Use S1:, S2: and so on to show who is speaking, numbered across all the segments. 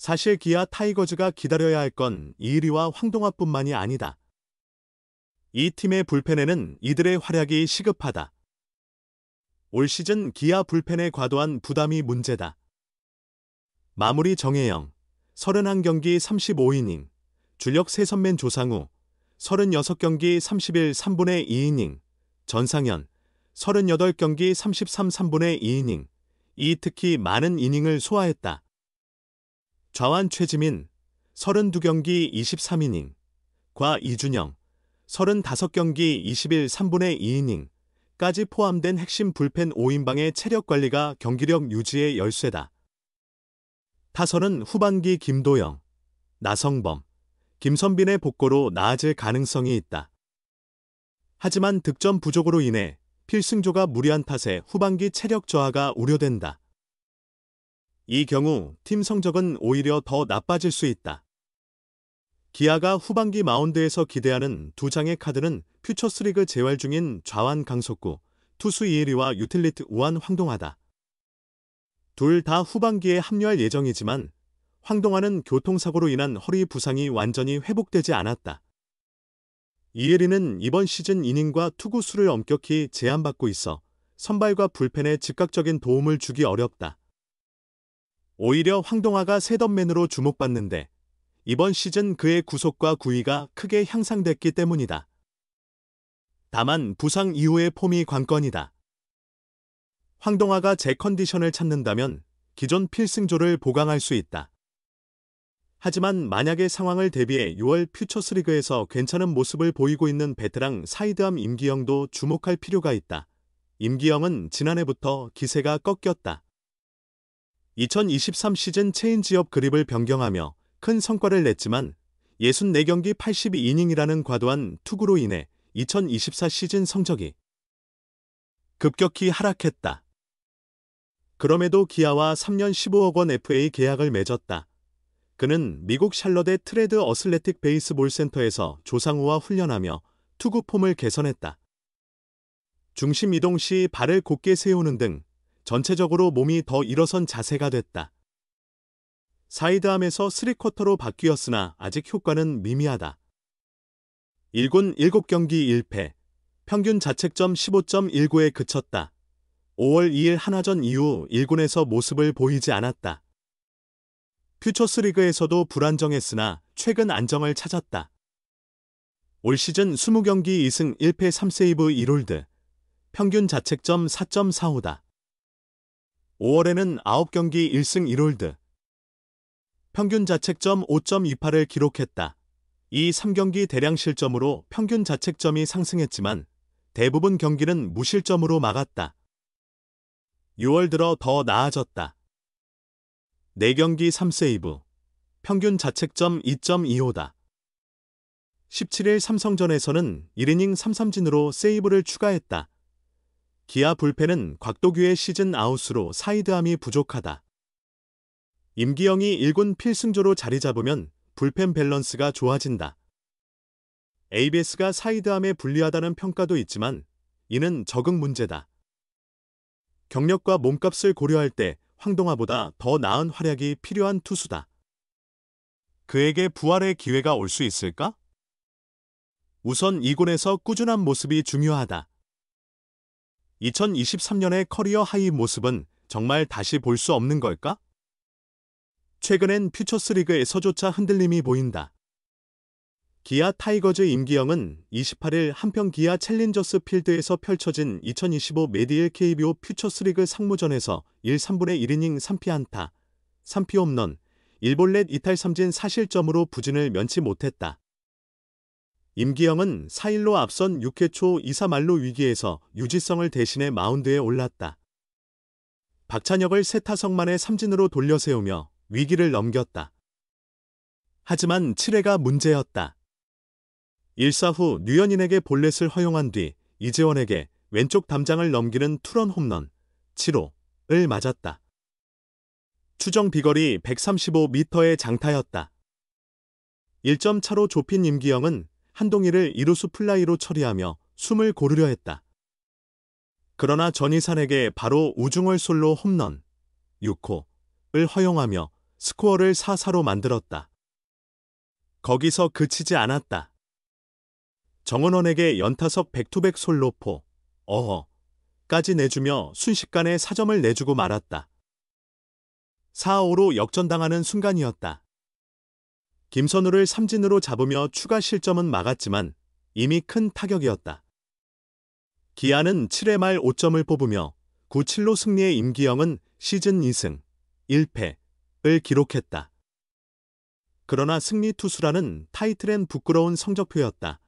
S1: 사실 기아 타이거즈가 기다려야 할 건 이의리와 황동화뿐만이 아니다. 이 팀의 불펜에는 이들의 활약이 시급하다. 올 시즌 기아 불펜의 과도한 부담이 문제다. 마무리 정혜영, 31경기 35이닝, 주력 3선맨 조상우, 36경기 31 3분의 2이닝, 전상현, 38경기 33 3분의 2이닝, 이 특히 많은 이닝을 소화했다. 좌완 최지민, 32경기 23이닝, 과 이준영, 35경기 21 3분의 2이닝까지 포함된 핵심 불펜 5인방의 체력 관리가 경기력 유지의 열쇠다. 타선은 후반기 김도영, 나성범, 김선빈의 복고로 나아질 가능성이 있다. 하지만 득점 부족으로 인해 필승조가 무리한 탓에 후반기 체력 저하가 우려된다. 이 경우 팀 성적은 오히려 더 나빠질 수 있다. 기아가 후반기 마운드에서 기대하는 두 장의 카드는 퓨처스리그 재활 중인 좌완 강석구, 투수 이혜리와 유틸리티 우완 황동하다. 둘 다 후반기에 합류할 예정이지만 황동하는 교통사고로 인한 허리 부상이 완전히 회복되지 않았다. 이혜리는 이번 시즌 이닝과 투구 수를 엄격히 제한받고 있어 선발과 불펜에 즉각적인 도움을 주기 어렵다. 오히려 황동하가 셋업맨으로 주목받는데 이번 시즌 그의 구속과 구위가 크게 향상됐기 때문이다. 다만 부상 이후의 폼이 관건이다. 황동하가 제 컨디션을 찾는다면 기존 필승조를 보강할 수 있다. 하지만 만약의 상황을 대비해 6월 퓨처스리그에서 괜찮은 모습을 보이고 있는 베테랑 사이드암 임기영도 주목할 필요가 있다. 임기영은 지난해부터 기세가 꺾였다. 2023 시즌 체인지업 그립을 변경하며 큰 성과를 냈지만 64경기 82이닝이라는 과도한 투구로 인해 2024 시즌 성적이 급격히 하락했다. 그럼에도 기아와 3년 15억 원 FA 계약을 맺었다. 그는 미국 샬럿의 트레드 어슬레틱 베이스볼 센터에서 조상우와 훈련하며 투구 폼을 개선했다. 중심 이동 시 발을 곧게 세우는 등 전체적으로 몸이 더 일어선 자세가 됐다. 사이드암에서 3쿼터로 바뀌었으나 아직 효과는 미미하다. 1군 7경기 1패, 평균 자책점 15.19에 그쳤다. 5월 2일 한화전 이후 1군에서 모습을 보이지 않았다. 퓨처스리그에서도 불안정했으나 최근 안정을 찾았다. 올 시즌 20경기 2승 1패 3세이브 1홀드, 평균 자책점 4.45다. 5월에는 9경기 1승 1홀드, 평균 자책점 5.28을 기록했다. 이 3경기 대량 실점으로 평균 자책점이 상승했지만 대부분 경기는 무실점으로 막았다. 6월 들어 더 나아졌다. 4경기 3세이브, 평균 자책점 2.25다. 17일 삼성전에서는 1이닝 3삼진으로 세이브를 추가했다. 기아 불펜은 곽도규의 시즌 아웃으로 사이드암이 부족하다. 임기영이 1군 필승조로 자리 잡으면 불펜 밸런스가 좋아진다. ABS가 사이드암에 불리하다는 평가도 있지만 이는 적응 문제다. 경력과 몸값을 고려할 때 황동하보다 더 나은 활약이 필요한 투수다. 그에게 부활의 기회가 올 수 있을까? 우선 2군에서 꾸준한 모습이 중요하다. 2023년의 커리어 하이 모습은 정말 다시 볼 수 없는 걸까? 최근엔 퓨처스리그에서조차 흔들림이 보인다. 기아 타이거즈 임기영은 28일 한평 기아 챌린저스 필드에서 펼쳐진 2025 메디엘 KBO 퓨처스리그 상무전에서 1 3분의 1이닝 3피 안타, 3피 홈런, 1볼넷 이탈 3진 4실점으로 부진을 면치 못했다. 임기영은 4일로 앞선 6회 초 2사 만루 위기에서 유지성을 대신해 마운드에 올랐다. 박찬혁을 3타석 만에 삼진으로 돌려세우며 위기를 넘겼다. 하지만 7회가 문제였다. 1사 후 류현인에게 볼넷을 허용한 뒤 이재원에게 왼쪽 담장을 넘기는 투런 홈런 7호를 맞았다. 추정 비거리 135m의 장타였다. 1점 차로 좁힌 임기영은 한동희를 이루수 플라이로 처리하며 숨을 고르려 했다. 그러나 전희산에게 바로 우중월 솔로 홈런 6호를 허용하며 스코어를 4-4로 만들었다. 거기서 그치지 않았다. 정은원에게 연타석 백투백 솔로포, 까지 내주며 순식간에 4점을 내주고 말았다. 4-5로 역전당하는 순간이었다. 김선우를 삼진으로 잡으며 추가 실점은 막았지만 이미 큰 타격이었다. 기아는 7회 말 5점을 뽑으며 9-7로 승리의 임기영은 시즌 2승 1패를 기록했다. 그러나 승리 투수라는 타이틀엔 부끄러운 성적표였다.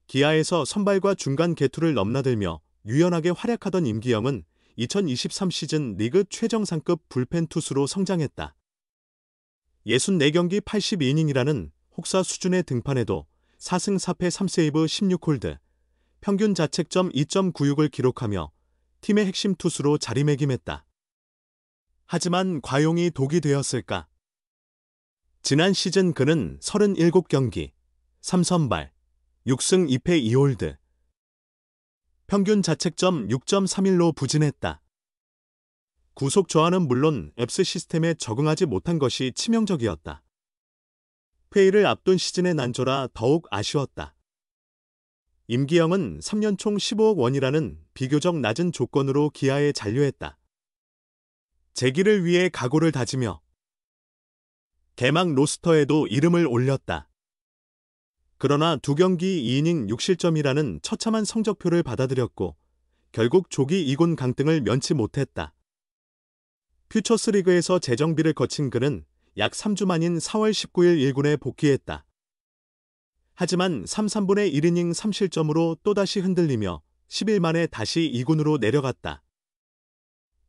S1: 기아에서 선발과 중간 개투를 넘나들며 유연하게 활약하던 임기영은 2023 시즌 리그 최정상급 불펜 투수로 성장했다. 64경기 82이닝이라는 혹사 수준의 등판에도 4승 4패 3세이브 16홀드, 평균 자책점 2.96을 기록하며 팀의 핵심 투수로 자리매김했다. 하지만 과용이 독이 되었을까? 지난 시즌 그는 37경기, 3선발, 6승 2패 2홀드, 평균 자책점 6.31로 부진했다. 구속 저하는 물론 앱스 시스템에 적응하지 못한 것이 치명적이었다. 회의를 앞둔 시즌의 난조라 더욱 아쉬웠다. 임기영은 3년 총 15억 원이라는 비교적 낮은 조건으로 기아에 잔류했다. 재기를 위해 각오를 다지며 개막 로스터에도 이름을 올렸다. 그러나 2경기 2이닝 6실점이라는 처참한 성적표를 받아들였고 결국 조기 2군 강등을 면치 못했다. 퓨처스리그에서 재정비를 거친 그는 약 3주 만인 4월 19일 1군에 복귀했다. 하지만 3/3분의 1이닝 3실점으로 또다시 흔들리며 10일 만에 다시 2군으로 내려갔다.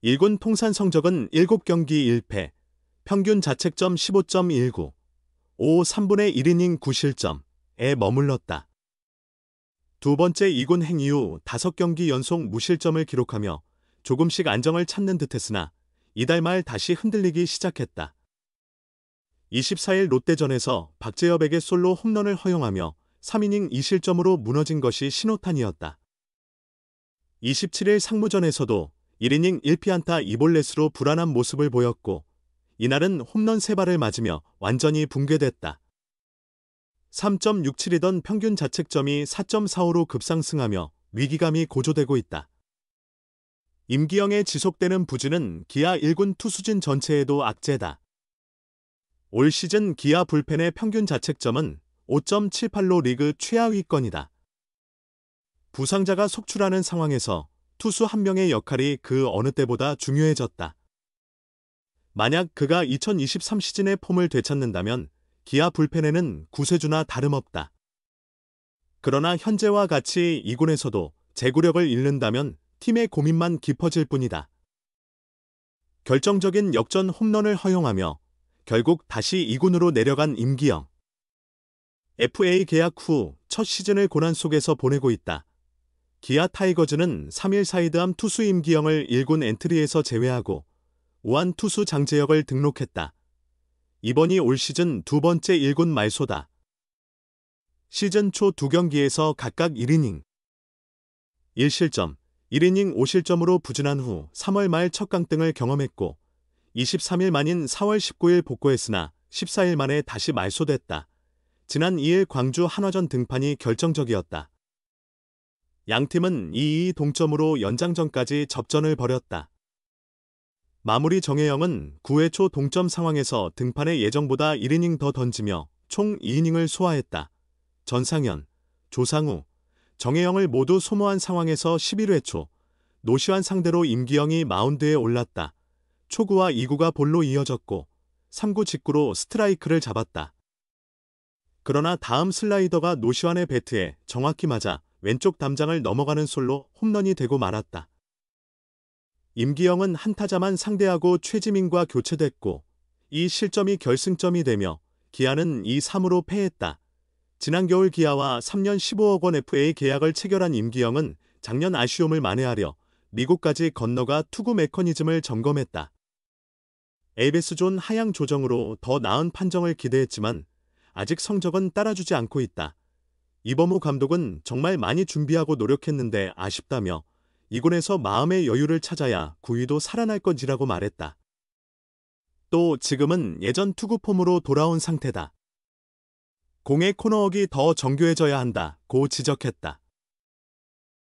S1: 1군 통산 성적은 7경기 1패, 평균 자책점 15.19, 5/3분의 1이닝 9실점에 머물렀다. 두 번째 2군 행위 이후 5경기 연속 무실점을 기록하며 조금씩 안정을 찾는 듯했으나 이달 말 다시 흔들리기 시작했다. 24일 롯데전에서 박재엽에게 솔로 홈런을 허용하며 3이닝 2실점으로 무너진 것이 신호탄이었다. 27일 상무전에서도 1이닝 1피안타 2볼넷으로 불안한 모습을 보였고 이날은 홈런 3발을 맞으며 완전히 붕괴됐다. 3.67이던 평균 자책점이 4.45로 급상승하며 위기감이 고조되고 있다. 임기영의 지속되는 부진은 기아 1군 투수진 전체에도 악재다. 올 시즌 기아 불펜의 평균 자책점은 5.78로 리그 최하위권이다. 부상자가 속출하는 상황에서 투수 한 명의 역할이 그 어느 때보다 중요해졌다. 만약 그가 2023 시즌의 폼을 되찾는다면 기아 불펜에는 구세주나 다름없다. 그러나 현재와 같이 2군에서도 제구력을 잃는다면 팀의 고민만 깊어질 뿐이다. 결정적인 역전 홈런을 허용하며 결국 다시 2군으로 내려간 임기영. FA 계약 후 첫 시즌을 고난 속에서 보내고 있다. 기아 타이거즈는 3일 사이드암 투수 임기영을 1군 엔트리에서 제외하고 우한 투수 장재혁을 등록했다. 이번이 올 시즌 두 번째 1군 말소다. 시즌 초 2경기에서 각각 1이닝 1실점, 1이닝 5실점으로 부진한 후 3월 말 첫 강등을 경험했고 23일 만인 4월 19일 복구했으나 14일 만에 다시 말소됐다. 지난 2일 광주 한화전 등판이 결정적이었다. 양팀은 2-2 동점으로 연장전까지 접전을 벌였다. 마무리 정혜영은 9회 초 동점 상황에서 등판의 예정보다 1이닝 더 던지며 총 2이닝을 소화했다. 전상현, 조상우, 정혜영을 모두 소모한 상황에서 11회 초 노시환 상대로 임기영이 마운드에 올랐다. 초구와 2구가 볼로 이어졌고 3구 직구로 스트라이크를 잡았다. 그러나 다음 슬라이더가 노시환의 배트에 정확히 맞아 왼쪽 담장을 넘어가는 솔로 홈런이 되고 말았다. 임기영은 한타자만 상대하고 최지민과 교체됐고 이 실점이 결승점이 되며 기아는 2-3으로 패했다. 지난 겨울 기아와 3년 15억 원 FA 계약을 체결한 임기영은 작년 아쉬움을 만회하려 미국까지 건너가 투구 메커니즘을 점검했다. 에이베스존 하향 조정으로 더 나은 판정을 기대했지만 아직 성적은 따라주지 않고 있다. 이범우 감독은 정말 많이 준비하고 노력했는데 아쉽다며 2군에서 마음의 여유를 찾아야 구위도 살아날 건지라고 말했다. 또 지금은 예전 투구 폼으로 돌아온 상태다. 공의 코너웍이 더 정교해져야 한다 고 지적했다.